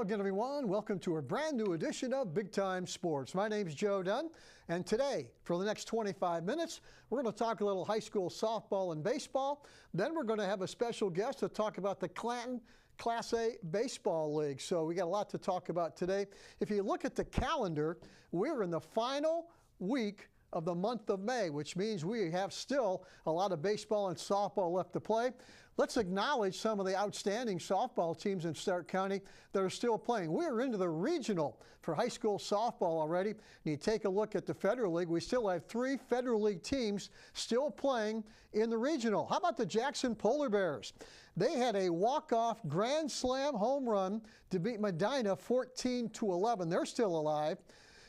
Hello again, everyone. Welcome to a brand new edition of Big Time Sports. My name is Joe Dunn, and today, for the next 25 minutes, we're going to talk a little high school softball and baseball. Then we're going to have a special guest to talk about the Canton Class A Baseball League. So we got a lot to talk about today. If you look at the calendar, we're in the final week of the month of May, which means we have still a lot of baseball and softball left to play. Let's acknowledge some of the outstanding softball teams in Stark County that are still playing. We're into the regional for high school softball already. And you take a look at the Federal League, we still have 3 Federal League teams still playing in the regional. How about the Jackson Polar Bears? They had a walk-off grand slam home run to beat Medina 14-11. They're still alive.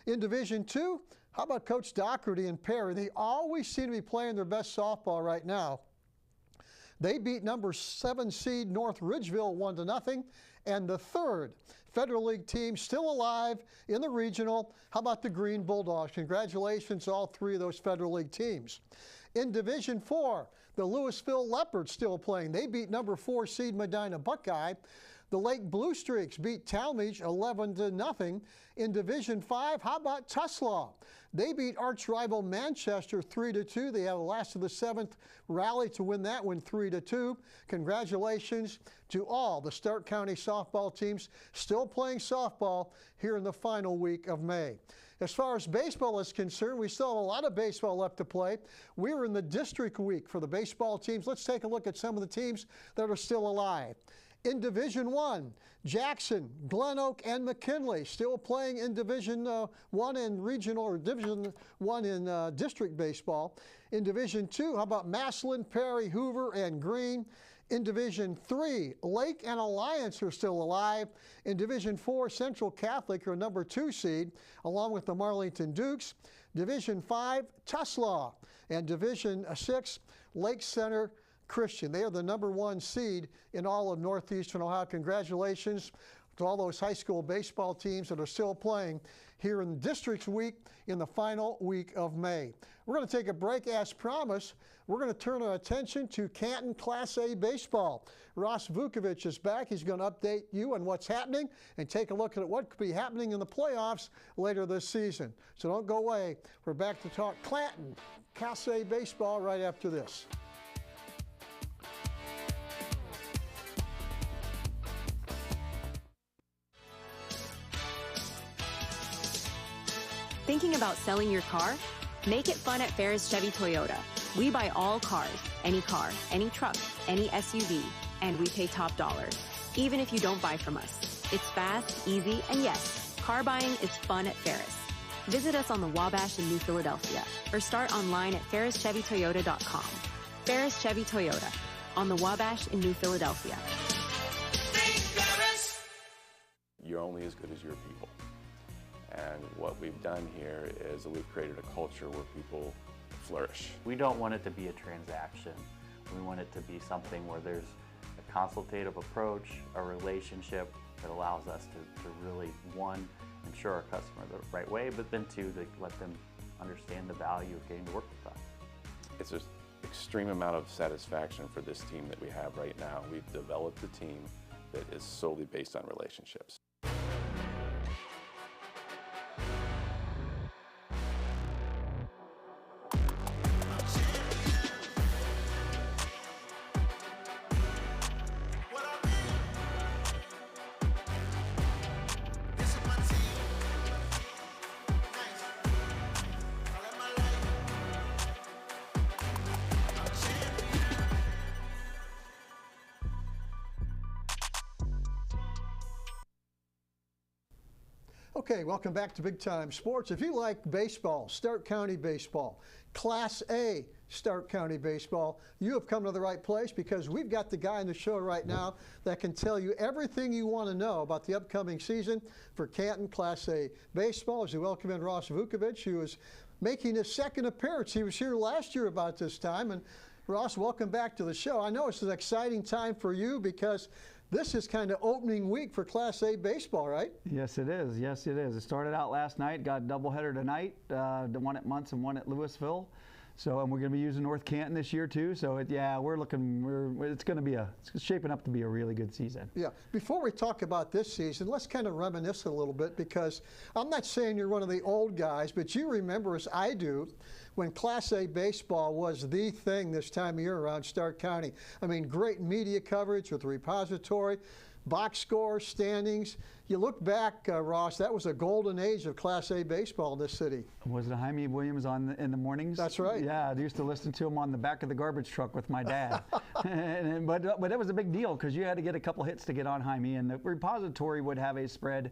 In Division II, how about Coach Doherty and Perry? They always seem to be playing their best softball right now. They beat number 7 seed North Ridgeville 1-0. And the 3rd Federal League team still alive in the regional. How about the Green Bulldogs? Congratulations to all 3 of those Federal League teams. In Division IV, the Louisville Leopards still playing. They beat number 4 seed Medina Buckeye. The Lake Blue Streaks beat Talmadge 11-0. In Division V, how about Tuslaw? They beat arch rival Manchester 3-2. They have the last of the 7th rally to win that one 3-2. Congratulations to all the Stark County softball teams still playing softball here in the final week of May. As far as baseball is concerned, we still have a lot of baseball left to play. We're in the district week for the baseball teams. Let's take a look at some of the teams that are still alive. In Division I, Jackson, Glen Oak, and McKinley still playing in Division I in regional, or Division I in district baseball. In Division II, how about Massillon, Perry, Hoover, and Greene? In Division III, Lake and Alliance are still alive. In Division IV, Central Catholic are number 2 seed, along with the Marlington Dukes. Division V, Tuslaw. And Division VI, Lake Center Christian. They are the number 1 seed in all of Northeastern Ohio. Congratulations to all those high school baseball teams that are still playing here in Districts Week in the final week of May. We're going to take a break as promised. We're going to turn our attention to Canton Class A Baseball. Ross Vukovic is back. He's going to update you on what's happening and take a look at what could be happening in the playoffs later this season. So don't go away. We're back to talk Canton Class A Baseball right after this. Thinking about selling your car? Make it fun at Ferris Chevy Toyota. We buy all cars, any truck, any SUV, and we pay top dollar, even if you don't buy from us. It's fast, easy, and yes, car buying is fun at Ferris. Visit us on the Wabash in New Philadelphia or start online at ferrischevytoyota.com. Ferris Chevy Toyota on the Wabash in New Philadelphia. You're only as good as your people. And what we've done here is that we've created a culture where people flourish. We don't want it to be a transaction. We want it to be something where there's a consultative approach, a relationship that allows us to really, 1, ensure our customer the right way, but then 2, to let them understand the value of getting to work with us. It's an extreme amount of satisfaction for this team that we have right now. We've developed a team that is solely based on relationships. Okay, welcome back to Big Time Sports. If you like baseball, Stark County baseball, Class A Stark County baseball, you have come to the right place because we've got the guy on the show right now that can tell you everything you want to know about the upcoming season for Canton Class A baseball. As we welcome in Ross Vukovic, who is making his 2nd appearance. He was here last year about this time. And Ross, welcome back to the show. I know it's an exciting time for you because this is kind of opening week for Class A baseball, right? Yes, it is. Yes, it is. It started out last night, got a doubleheader tonight, the one at Muntz and one at Louisville. So, and we're going to be using North Canton this year too. So, it's going to be it's shaping up to be a really good season. Yeah. Before we talk about this season, let's kind of reminisce a little bit, because I'm not saying you're one of the old guys, but you remember, as I do, when Class A baseball was the thing this time of year around Stark County. I mean, great media coverage with the repository, box scores, standings. You look back, Ross, that was a golden age of Class A baseball in this city. Was it Jaime Williams in the mornings? That's right. Yeah, I used to listen to him on the back of the garbage truck with my dad. But it was a big deal, because you had to get a couple hits to get on Jaime, and the repository would have a spread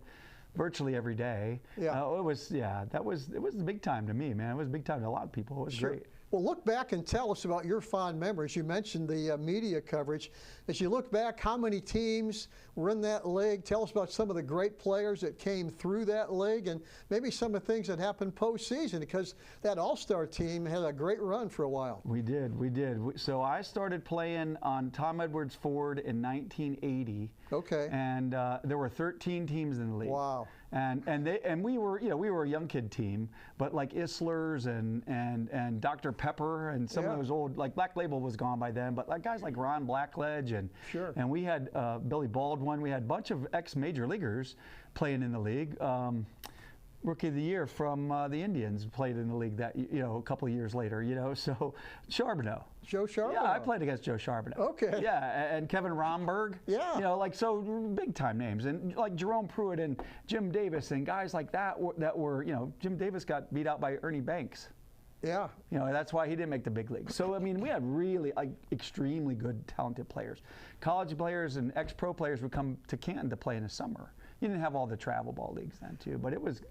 virtually every day. Yeah. It was a big time to me, man. It was a big time to a lot of people. It was great. Well, look back and tell us about your fond memories. You mentioned the media coverage. As you look back, how many teams were in that league? Tell us about some of the great players that came through that league, and maybe some of the things that happened postseason, because that all-star team had a great run for a while. We did. So I started playing on Tom Edwards Ford in 1980. Okay. And there were 13 teams in the league. Wow. And we were a young kid team, but like Isler's and Dr. Pepper and some of those old, like Black Label was gone by then, but like guys like Ron Blackledge and we had Billy Baldwin. We had a bunch of ex-major leaguers playing in the league. Rookie of the Year from the Indians played in the league that a couple of years later. So Charbonneau. Joe Charbonneau. Yeah, I played against Joe Charbonneau. Okay. Yeah, and Kevin Romberg. Yeah. So big time names, and like Jerome Pruitt and Jim Davis and guys like that were Jim Davis got beat out by Ernie Banks. Yeah. That's why he didn't make the big league. So I mean, we had really extremely good, talented players. College players and ex-pro players would come to Canton to play in the summer. You didn't have all the travel ball leagues then too, but it was,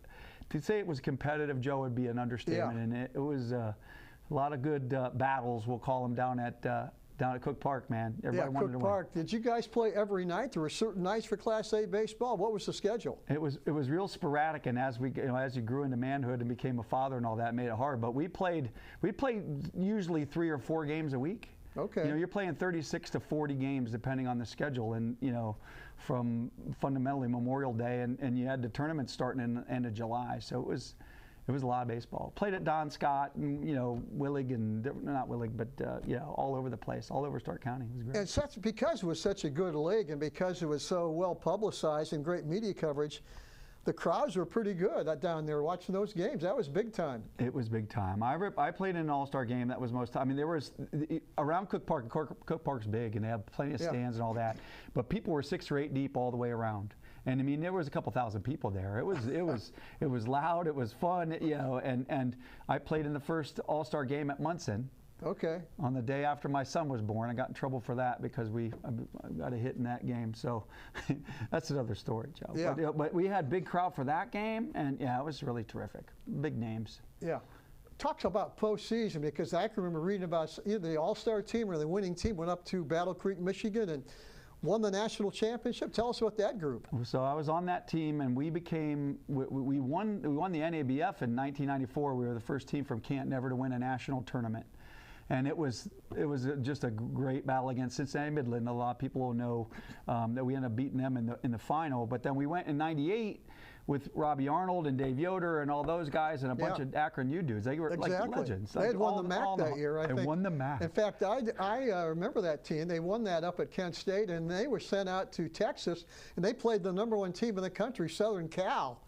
to say it was competitive, Joe, would be an understatement. And it was a lot of good battles, we'll call them, down at Cook Park, man. Everybody wanted to win. Cook Park. Did you guys play every night? There were certain nights for Class A baseball. What was the schedule? It was real sporadic, and as you grew into manhood and became a father and all that, it made it hard. But we played usually 3 or 4 games a week. Okay. You're playing 36 to 40 games depending on the schedule, and from fundamentally Memorial Day, and you had the tournament starting in the end of July. So it was a lot of baseball. Played at Don Scott and Willig, and not Willig, but all over the place, all over Stark County. It was great. And because it was such a good league, and because it was so well publicized and great media coverage, the crowds were pretty good down there watching those games. That was big time. It was big time. I played in an all-star game that was most. I mean, there was around Cook Park. Cook Park's big, and they have plenty of stands and all that. But people were 6 or 8 deep all the way around. And I mean, there was a couple thousand people there. It was loud. It was fun. And I played in the first all-star game at Munson. Okay. On the day after my son was born. I got in trouble for that because I got a hit in that game. So that's another story, Joe. Yeah. But we had big crowd for that game, and it was really terrific. Big names. Yeah. Talk about postseason, because I can remember reading about the all-star team or the winning team went up to Battle Creek, Michigan, and won the national championship. Tell us about that group. So I was on that team, and we won the NABF in 1994. We were the first team from Canton ever to win a national tournament. And it was just a great battle against Cincinnati Midland. A lot of people will know that we ended up beating them in the final. But then we went in '98 with Robbie Arnold and Dave Yoder and all those guys and a bunch of Akron U dudes. They were like legends. They had won the MAC that year, I think. They won the MAC. In fact, I remember that team. They won that up at Kent State, and they were sent out to Texas, and they played the #1 team in the country, Southern Cal.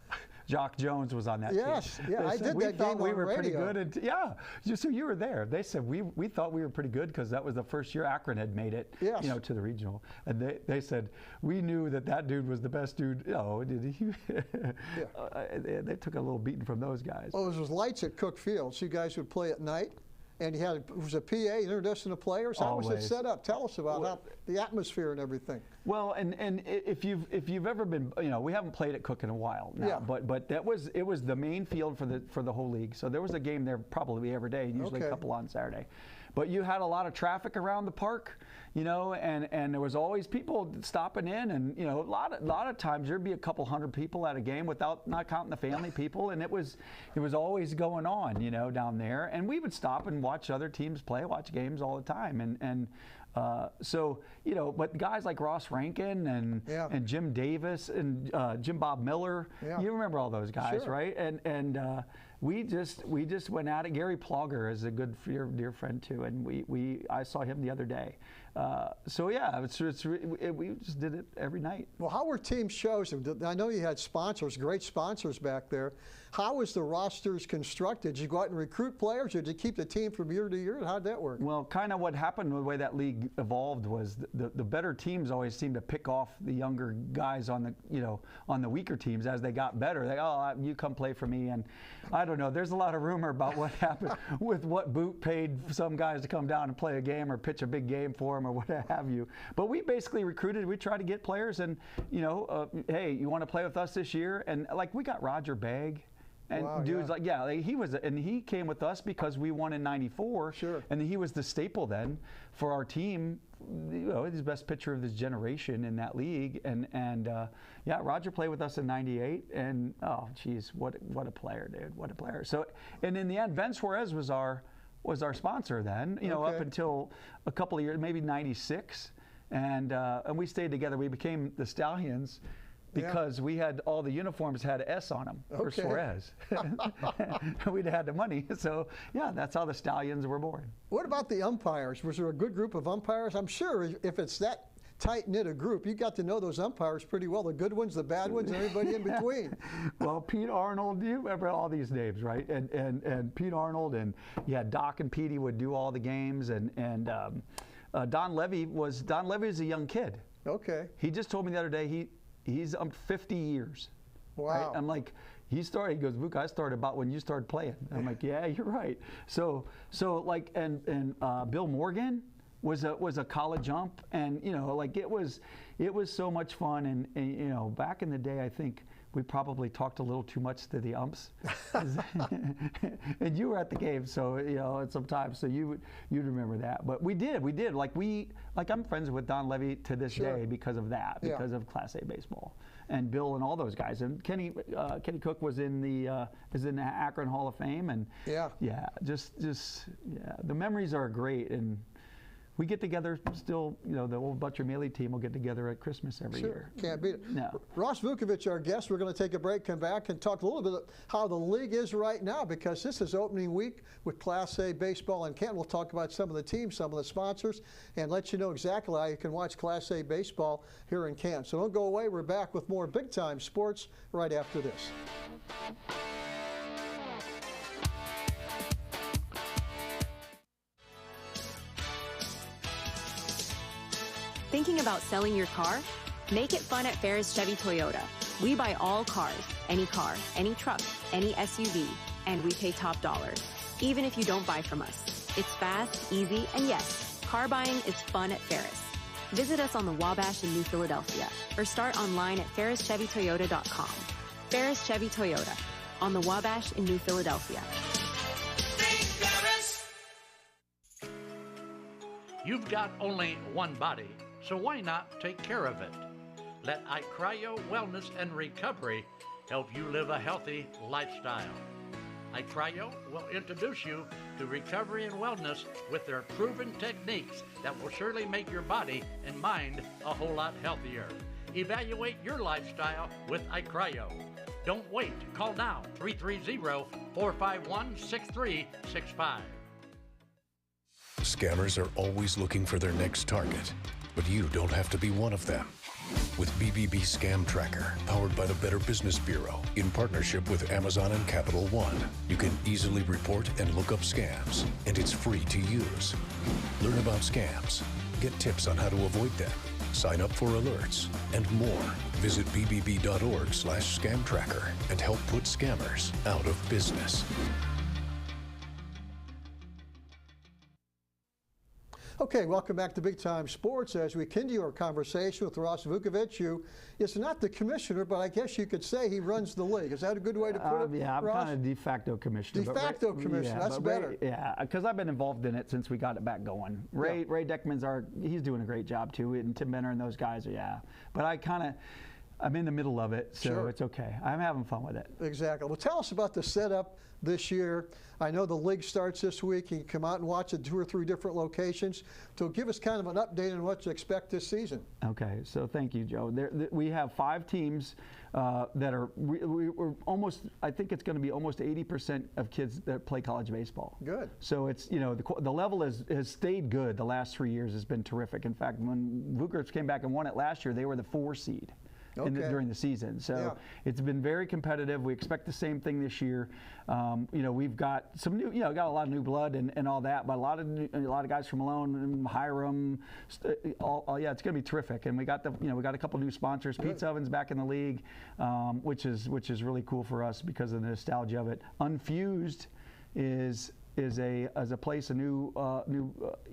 Jock Jones was on that team. Yes, yeah, I did that game we on were radio. pretty good. So you were there. They said we thought we were pretty good because that was the first year Akron had made it, to the regional. And they said we knew that dude was the best dude. Did he? They took a little beating from those guys. Well, it was lights at Cook Field, so you guys would play at night. And it was a PA, introducing the players. How was it set up? Tell us about the atmosphere and everything. Well, and if you've ever been, we haven't played at Cook in a while now, but it was the main field for the whole league. So there was a game there probably every day, usually a couple on Saturday. But you had a lot of traffic around the park, and there was always people stopping in, and a lot of times there'd be a couple hundred people at a game not counting the family people, and it was always going on, down there, and we would stop and watch other teams play, watch games all the time, but guys like Ross Rankin and Jim Davis and Jim Bob Miller, you remember all those guys, right? we just went at it. Gary Plogger is a good dear friend too, and I saw him the other day. So yeah, we just did it every night. Well, how were teams chosen? I know you had sponsors, great sponsors back there. How was the rosters constructed? Did you go out and recruit players, or did you keep the team from year to year? How'd that work? Well, kind of what happened, the way that league evolved, was the better teams always seemed to pick off the younger guys on the weaker teams as they got better. You come play for me, and I don't know. There's a lot of rumor about what happened with what Boot paid some guys to come down and play a game or pitch a big game for him or what have you. But we basically recruited. We tried to get players, and hey, you want to play with us this year? And like we got Roger Begg. And wow, dudes he came with us because we won in '94. Sure. And he was the staple then for our team. He's the best pitcher of this generation in that league. And Roger played with us in '98. And oh, geez, what a player, dude! What a player. So, and in the end, Ben Suarez was our sponsor then. Up until a couple of years, maybe '96, and we stayed together. We became the Stallions. Because we had all the uniforms had an S on them for Suarez. We'd had the money. So, yeah, that's how the Stallions were born. What about the umpires? Was there a good group of umpires? I'm sure if it's that tight-knit a group, you got to know those umpires pretty well, the good ones, the bad ones, and everybody in between. Well, Pete Arnold, you remember all these names, right? And Pete Arnold, and Doc and Petey would do all the games, and Don Levy was a young kid. Okay. He just told me the other day he's 50 years. Wow. Right? I'm like, he goes, Luke, I started about when you started playing. I'm like, yeah, you're right. So like, and Bill Morgan was a college ump, and it was so much fun, and back in the day, I think we probably talked a little too much to the umps. And you were at the game, so sometimes, so you'd remember that. But we did like I'm friends with Don Levy to this day because of that, because of Class A baseball, and Bill and all those guys. And Kenny Cook was in the Akron Hall of Fame, and the memories are great. And we get together still, the old Butcher Mealy team will get together at Christmas every year. Can't beat it. No. Ross Vukovich, our guest. We're going to take a break, come back, and talk a little bit how the league is right now, because this is opening week with Class A baseball in Canton. We'll talk about some of the teams, some of the sponsors, and let you know exactly how you can watch Class A baseball here in Canton. So don't go away. We're back with more Big Time Sports right after this. Thinking about selling your car? Make it fun at Ferris Chevy Toyota. We buy all cars, any truck, any SUV, and we pay top dollar, even if you don't buy from us. It's fast, easy, and yes, car buying is fun at Ferris. Visit us on the Wabash in New Philadelphia or start online at ferrischevytoyota.com. Ferris Chevy Toyota on the Wabash in New Philadelphia. You've got only one body, so why not take care of it? Let iCryo Wellness and Recovery help you live a healthy lifestyle. iCryo will introduce you to recovery and wellness with their proven techniques that will surely make your body and mind a whole lot healthier. Evaluate your lifestyle with iCryo. Don't wait. Call now, 330-451-6365. Scammers are always looking for their next target, but you don't have to be one of them. With BBB Scam Tracker, powered by the Better Business Bureau, in partnership with Amazon and Capital One, you can easily report and look up scams, and it's free to use. Learn about scams, get tips on how to avoid them, sign up for alerts, and more. Visit bbb.org/scam tracker and help put scammers out of business. Okay, welcome back to Big Time Sports. As we continue our conversation with Ross Vukovich, who is not the commissioner, but I guess you could say he runs the league. Is that a good way to put it, Yeah, I'm Ross? kind of de facto commissioner. De facto commissioner, that's better. Because I've been involved in it since we got it back going. Ray Deckman's he's doing a great job too, and Tim Benner and those guys are, But I'm in the middle of it, so Sure. it's okay. I'm having fun with it. Exactly. Well, tell us about the setup this year. I know the league starts this week. You can come out and watch at 2 or 3 different locations. So give us kind of an update on what to expect this season. Okay, so thank you, Joe. We have 5 teams that are, we're almost, I think it's going to be almost 80% of kids that play college baseball. Good. So it's, you know, the level has stayed good the last 3 years, has been terrific. In fact, when Vukovic came back and won it last year, they were the 4 seed. During the season. So it's been very competitive. We expect the same thing this year. You know, we've got some new, got a lot of new blood and all that, but a lot of guys from Malone, Hiram, yeah, it's going to be terrific. And we got we got a couple new sponsors. Pizza Oven's back in the league, which is really cool for us because of the nostalgia of it. Unfused is a place, a new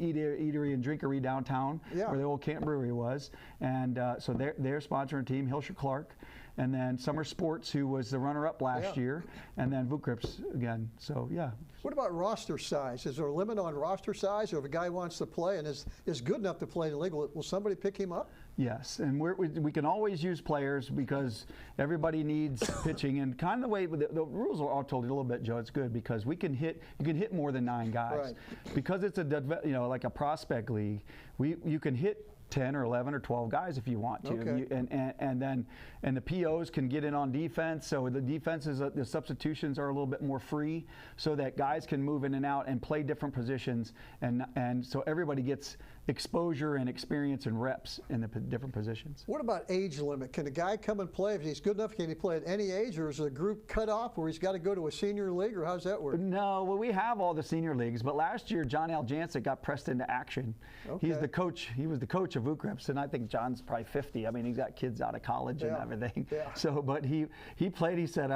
eatery and drinkery downtown where the old Canton Brewery was, and so they're sponsoring team, Hilscher Clark, and then Summer Sports, who was the runner-up last year, and then Vukovic again. So yeah. What about roster size? Is there a limit on roster size, or if a guy wants to play and is good enough to play in the league, will somebody pick him up? Yes, and we can always use players because everybody needs pitching, and kind of the way the rules are all told you a little bit, Joe. It's good because you can hit more than 9 guys, right. Because it's like a prospect league. You can hit 10 or 11 or 12 guys if you want to, okay. and the POs can get in on defense. So the defenses, the substitutions are a little bit more free, so that guys can move in and out and play different positions, and so everybody gets exposure and experience and reps in the different positions. What about age limit? Can a guy come and play if he's good enough? Can he play at any age, or is it a group cut off where he's got to go to a senior league, or how's that work? No, well, we have all the senior leagues, but last year John L. Jansic got pressed into action. Okay. He's the coach. He was the coach of Vukovic, and I think John's probably 50. I mean, he's got kids out of college and everything. Yeah. So, but he played. He said,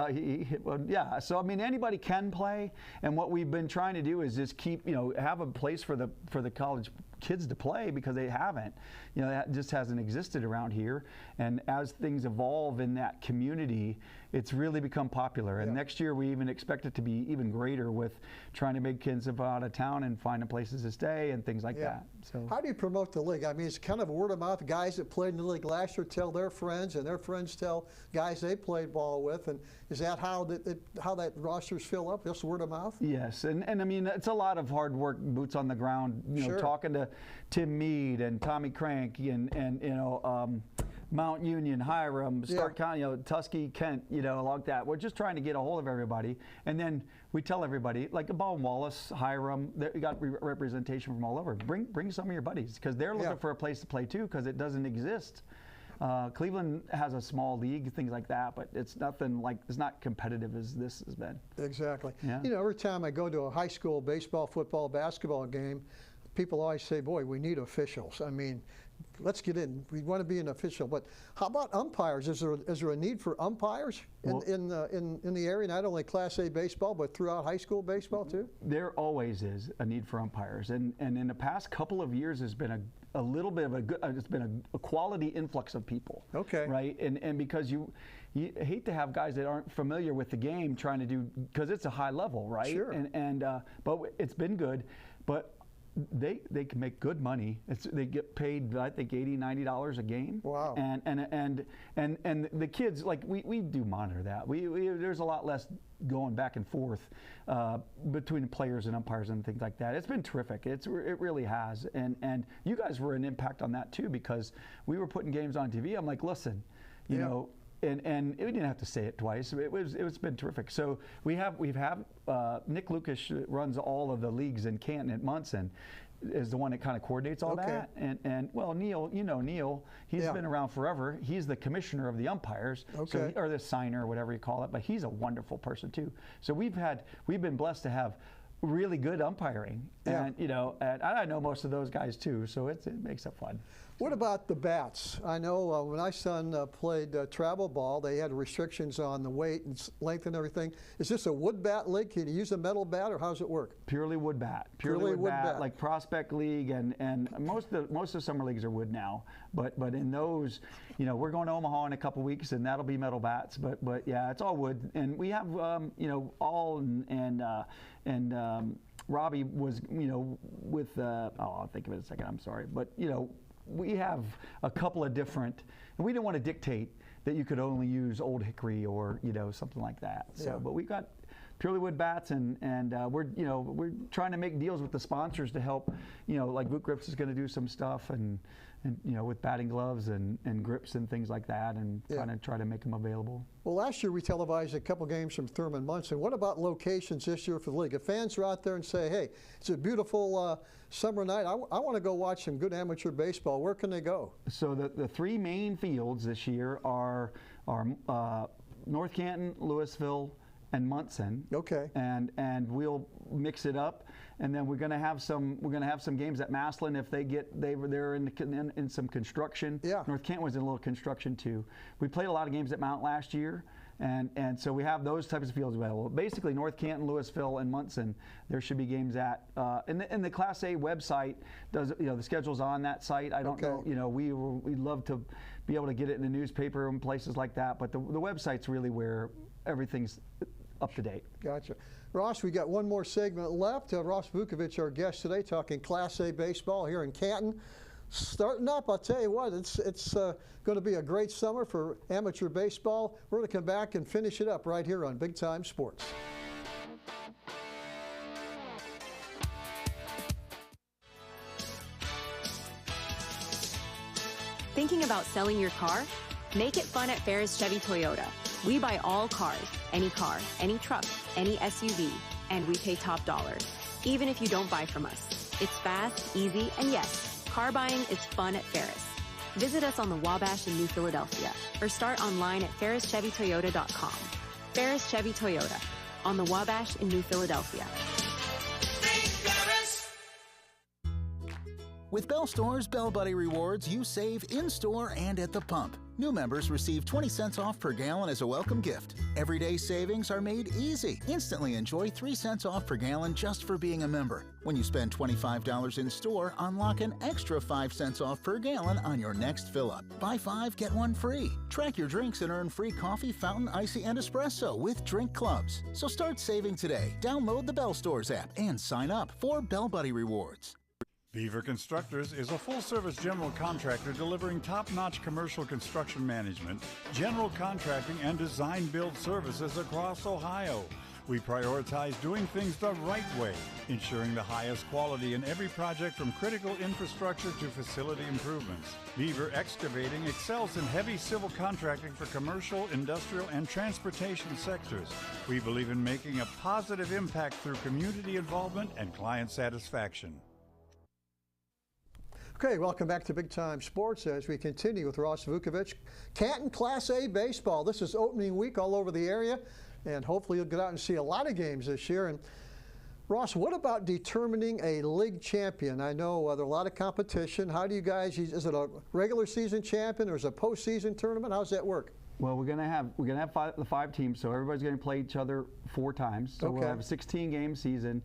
yeah. So I mean, anybody can play, and what we've been trying to do is just keep, have a place for the college kids to play, because they haven't. That just hasn't existed around here. And as things evolve in that community, it's really become popular. And next year we even expect it to be even greater, with trying to make kids out of town and finding places to stay and things like that. So how do you promote the league? I mean, it's kind of word of mouth. Guys that played in the league last year tell their friends, and their friends tell guys they played ball with. And is that how that rosters fill up? Just word of mouth? Yes, and I mean, it's a lot of hard work, boots on the ground. Talking to Tim Mead and Tommy Crank and Mount Union, Hiram, Stark County, Tuskegee, Kent, like that. We're just trying to get a hold of everybody, and then we tell everybody, like Baldwin Wallace, Hiram, you got representation from all over. Bring some of your buddies, because they're looking for a place to play too, because it doesn't exist. Cleveland has a small league, things like that, but it's nothing like, it's not competitive as this has been. Exactly. Yeah. Every time I go to a high school baseball, football, basketball game, people always say, boy, we need officials. I mean, let's get in. We want to be an official. But how about umpires? Is there a need for umpires in the area, not only Class A baseball, but throughout high school baseball too? There always is a need for umpires. And in the past couple of years, there's been a little bit of it's been a quality influx of people. Okay. Right? And because you hate to have guys that aren't familiar with the game trying to do, because it's a high level, right? Sure. But it's been good. But they can make good money. They get paid, I think, $80, $90 a game. Wow. And the kids, like, we do monitor that. There's a lot less going back and forth between players and umpires and things like that. It's been terrific. It really has. And you guys were an impact on that too, because we were putting games on TV. I'm like, listen, you know. And we didn't have to say it twice. It's been terrific. So we've had Nick Lucas runs all of the leagues in Canton at Munson, is the one that kind of coordinates all that. And well, Neil, Neil, he's been around forever. He's the commissioner of the umpires, or the signer, or whatever you call it. But he's a wonderful person too. So we've been blessed to have really good umpiring, and and I know most of those guys too. So it makes it fun. What about the bats? I know when my son played travel ball, they had restrictions on the weight and length and everything. Is this a wood bat league? Can you use a metal bat, or how does it work? Purely wood bat. Purely wood bat, like Prospect League, and most of summer leagues are wood now. But in those, we're going to Omaha in a couple weeks, and that'll be metal bats. But yeah, it's all wood, and we have all and Robbie was with I'll think of it in a second. I'm sorry, but we have a couple of different, and we didn't want to dictate that you could only use Old Hickory or something like that. So, but we've got purely wood bats, and we're trying to make deals with the sponsors to help. Like Boot Grips is going to do some stuff, and with batting gloves and grips and things like that, and try to make them available. Well, last year we televised a couple games from Thurman Munson. What about locations this year for the league? If fans are out there and say, hey, it's a beautiful summer night, I want to go watch some good amateur baseball, where can they go? So the three main fields this year are North Canton, Louisville, and Munson. Okay. And we'll mix it up, and then we're going to have some games at Massillon if they're in some construction. Yeah. North Canton was in a little construction too. We played a lot of games at Mount last year, and so we have those types of fields available. Basically, North Canton, Louisville, and Munson, there should be games at. And the Class A website does, the schedule's on that site. I don't know, we'd love to be able to get it in the newspaper and places like that, but the website's really where everything's up to date. Gotcha. Ross, we got one more segment left. Ross Vukovic, our guest today, talking Class A baseball here in Canton. Starting up, I'll tell you what, it's going to be a great summer for amateur baseball. We're going to come back and finish it up right here on Big Time Sports. Thinking about selling your car? Make it fun at Ferris Chevy Toyota. We buy all cars, any truck, any SUV, and we pay top dollar, even if you don't buy from us. It's fast, easy, and yes, car buying is fun at Ferris. Visit us on the Wabash in New Philadelphia, or start online at ferrischevytoyota.com. Ferris Chevy Toyota, on the Wabash in New Philadelphia. With Bell Store's Bell Buddy Rewards, you save in-store and at the pump. New members receive 20 cents off per gallon as a welcome gift. Everyday savings are made easy. Instantly enjoy 3 cents off per gallon just for being a member. When you spend $25 in store, unlock an extra 5 cents off per gallon on your next fill-up. Buy 5, get 1 free. Track your drinks and earn free coffee, fountain, icy, and espresso with drink clubs. So start saving today. Download the Bell Stores app and sign up for Bell Buddy Rewards. Beaver Constructors is a full-service general contractor delivering top-notch commercial construction management, general contracting, and design-build services across Ohio. We prioritize doing things the right way, ensuring the highest quality in every project from critical infrastructure to facility improvements. Beaver Excavating excels in heavy civil contracting for commercial, industrial, and transportation sectors. We believe in making a positive impact through community involvement and client satisfaction. Okay, welcome back to Big Time Sports as we continue with Ross Vukovic. Canton Class A baseball. This is opening week all over the area, and hopefully you'll get out and see a lot of games this year. And Ross, what about determining a league champion? I know there's a lot of competition. How do you guys, is it a regular season champion or is it a postseason tournament? How does that work? Well, we're gonna have the 5 teams, so everybody's gonna play each other 4 times. So we'll have a 16-game season.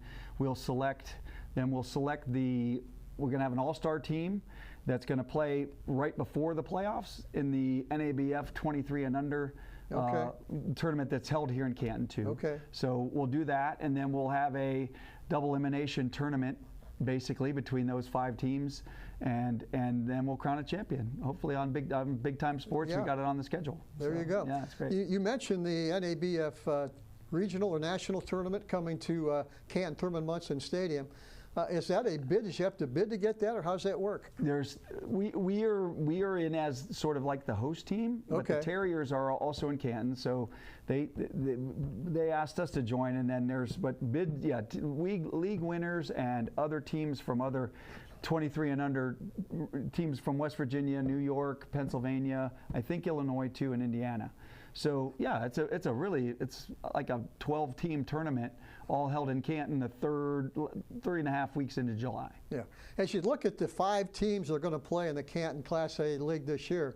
We're going to have an all-star team that's going to play right before the playoffs in the NABF 23 and under tournament that's held here in Canton too. Okay. So we'll do that, and then we'll have a double elimination tournament basically between those 5 teams, and then we'll crown a champion. Hopefully on Big Time Sports, we got it on the schedule. There you go. Yeah, that's great. You mentioned the NABF regional or national tournament coming to Canton Thurman Munson Stadium. Is that a bid? Does you have to bid to get that, or how does that work? We are in as sort of like the host team, but the Terriers are also in Canton, so they asked us to join, and then league winners and other teams from other 23 and under teams from West Virginia, New York, Pennsylvania, I think Illinois too, and Indiana. So yeah, it's like a 12-team tournament, all held in Canton the 3.5 weeks into July. Yeah. As you look at the 5 teams that are going to play in the Canton Class A League this year,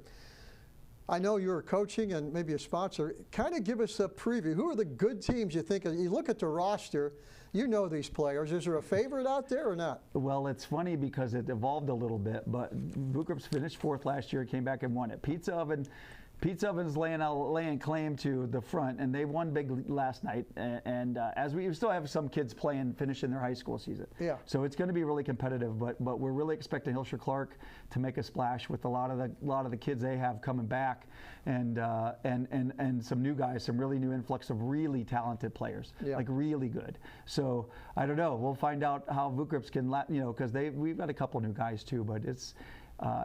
I know you're coaching and maybe a sponsor. Kind of give us a preview. Who are the good teams you think? You look at the roster, you know these players. Is there a favorite out there or not? Well, it's funny because it evolved a little bit, but Boot Grips finished 4th last year, came back and won it. Pizza Oven Pete's Ovens laying claim to the front, and they won big last night. And as we still have some kids finishing their high school season. Yeah. So it's going to be really competitive. But we're really expecting Hilscher Clark to make a splash with a lot of the kids they have coming back, and some new guys, some really new influx of really talented players, like really good. So I don't know. We'll find out how Vukrip's can, because we've got a couple new guys too. But it's.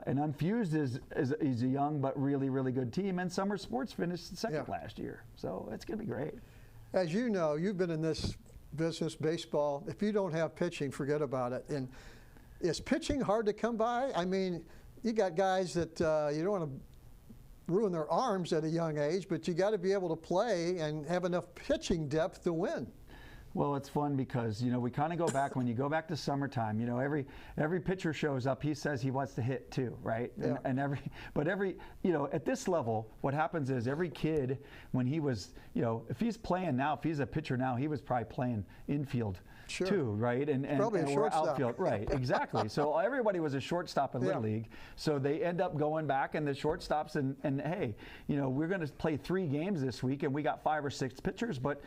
And Unfused is a young but really, really good team, and Summer Sports finished second last year, so it's going to be great. As you know, you've been in this business, baseball. If you don't have pitching, forget about it. And is pitching hard to come by? I mean, you got guys that you don't want to ruin their arms at a young age, but you got to be able to play and have enough pitching depth to win. Well, it's fun because, we kind of go back, when you go back to summertime, every pitcher shows up, he says he wants to hit too, right? Yeah. And every, at this level, what happens is every kid, when he was, if he's playing now, if he's a pitcher now, he was probably playing infield too, right? And probably a shortstop. Outfield, right, exactly. So everybody was a shortstop in Little League. So they end up going back, and the shortstops, and hey, we're going to play 3 games this week, and we got 5 or 6 pitchers, but,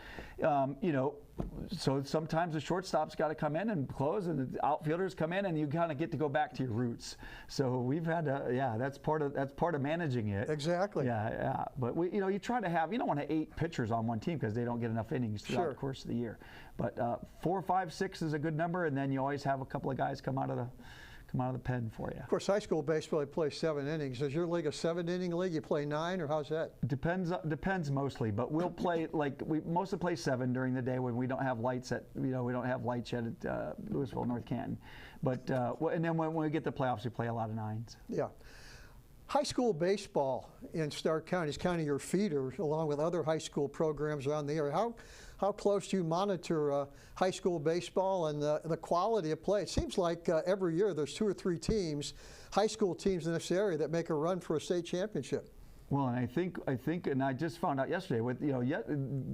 so sometimes the shortstop's got to come in and close, and the outfielders come in, and you kind of get to go back to your roots. So we've had to, that's part of managing it. Exactly. Yeah. But you try to have, you don't want to 8 pitchers on one team because they don't get enough innings throughout the course of the year. But 4, 5, 6 is a good number, and then you always have a couple of guys come out of the pen for you. Of course, high school baseball, you play 7 innings. Is your league a 7-inning league? You play 9, or how's that? Depends mostly, but we'll play, we mostly play 7 during the day when we don't have lights we don't have lights yet at Louisville, North Canton. But and then when we get to playoffs, we play a lot of 9s. Yeah. High school baseball in Stark County is kind of your feeder, along with other high school programs around the area. How close do you monitor high school baseball and the quality of play? It seems like every year there's 2 or 3 teams, high school teams in this area, that make a run for a state championship. Well, and I think, and I just found out yesterday with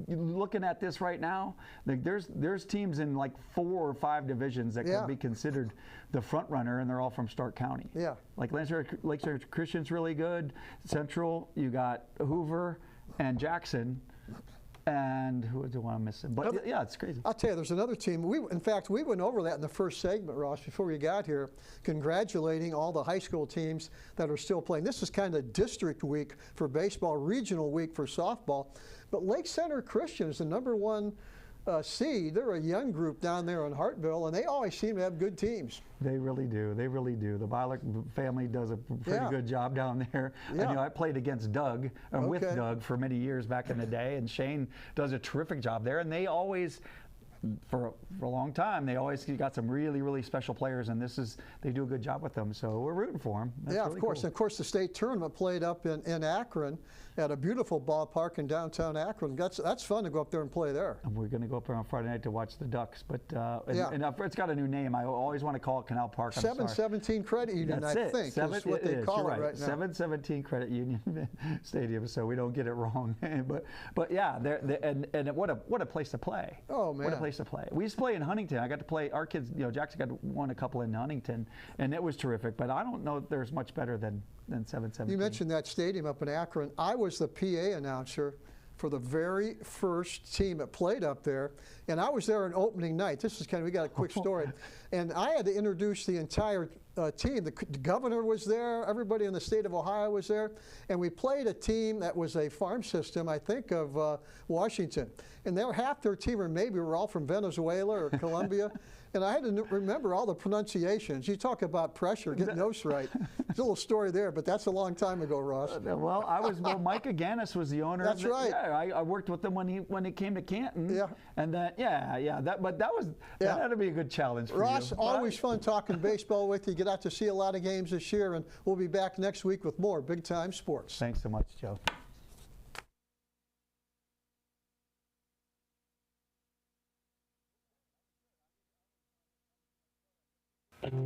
looking at this right now, there's teams in like 4 or 5 divisions that could be considered the front runner, and they're all from Stark County. Yeah. Like Lakeshore Christian's really good. Central, you got Hoover and Jackson. And who do I miss? But yeah, it's crazy. I'll tell you, there's another team. In fact, we went over that in the first segment, Ross, before we got here, congratulating all the high school teams that are still playing. This is kind of district week for baseball, regional week for softball. But Lake Center Christian is the #1 seed. They're a young group down there in Hartville, and they always seem to have good teams. They really do. They really do. The Byler family does a pretty good job down there. Yeah. And, I played against Doug, with Doug for many years back in the day, and Shane does a terrific job there. And they always, for a long time, they always got some really, really special players, and they do a good job with them. So we're rooting for them. That's really cool. And of course, the state tournament played up in Akron at a beautiful ballpark in downtown Akron. That's fun to go up there and play there. And we're going to go up there on Friday night to watch the Ducks. But and it's got a new name. I always want to call it Canal Park. 717 Credit Union, I think, is what they call it right now. 717 Credit Union Stadium, so we don't get it wrong. but yeah, and what a place to play. Oh man, what a place to play. We used to play in Huntington. I got to play. Our kids, Jackson won a couple in Huntington, and it was terrific. But I don't know if there's much better than 717. You mentioned that stadium up in Akron. I was the PA announcer for the very first team that played up there, and I was there on opening night. This is we got a quick story. And I had to introduce the entire team. The governor was there, everybody in the state of Ohio was there, and we played a team that was a farm system, I think, of Washington. And half their team, or maybe were all from Venezuela or Colombia. And I had to remember all the pronunciations. You talk about pressure, getting those right. There's a little story there, but that's a long time ago, Ross. Well, Mike Aganis was the owner. That's right. Yeah, I worked with him when he came to Canton. Yeah. And that had to be a good challenge for Ross, you. Always fun talking baseball with you. Get out to see a lot of games this year, and we'll be back next week with more Big Time Sports. Thanks so much, Joe.